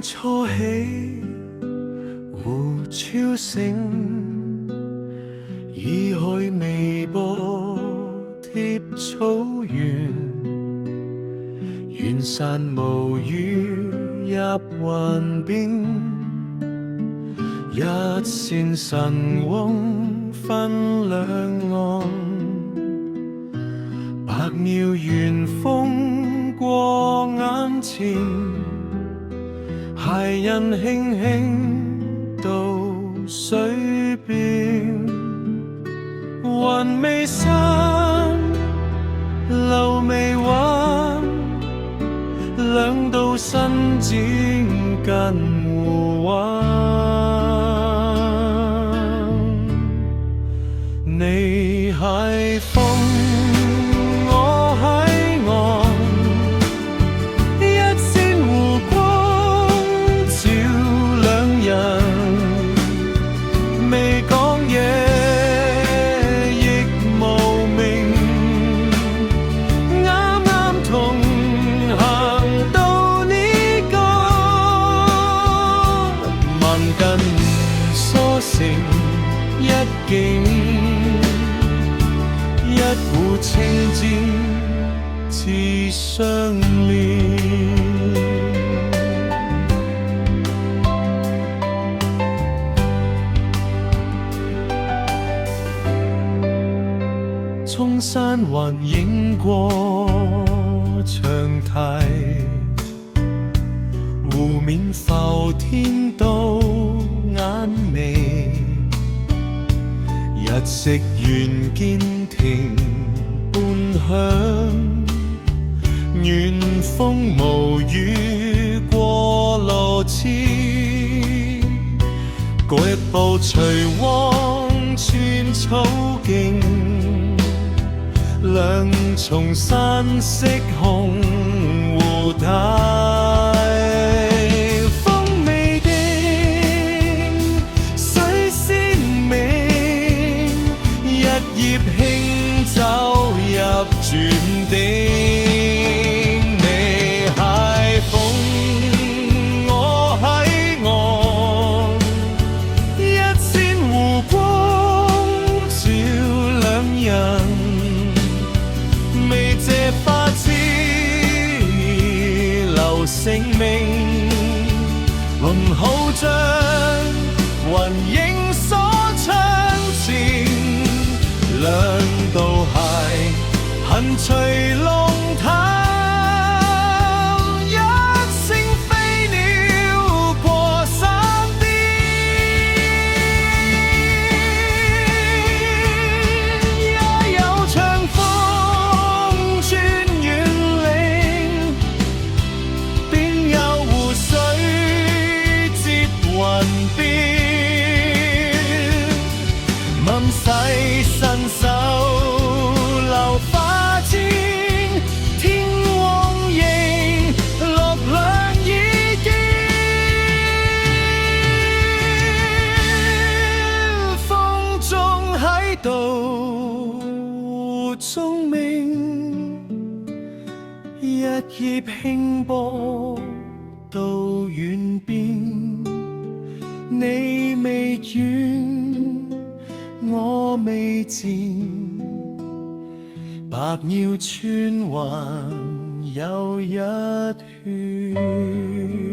初起，胡超醒，已去微波貼草原，遠山無語入雲邊，一線神翁分兩岸，百妙玄風過眼前，鞋印輕輕到水邊，雲未散，流未還，兩道伸展近湖灣。你係風，我喺岸，一線湖光照兩人，未講嘢亦無名，啱啱同行到呢個，萬近疏成一景，一壺清漸似相連。涌山還影過長堤，湖面浮天到眼眉，日食緣見亭半響，遠風無語過路痴，腳步隨往穿草徑，兩重山色紅湖態，風未定，水鮮明，一葉輕走入轉頂。你係風，我喺岸，一線湖光照兩人，未借花枝留姓名，輪好將雲影鎖窗前，兩道鞋痕隨龍潭，一聲飛鳥過山巔，也有長風穿遠嶺，邊有湖水接雲邊，問世伸手留花枝，天汪映綠亮已見，風中喺度湖中鳴，一葉輕波到遠邊，你未遠，我未漸，白繞穿環又一圈。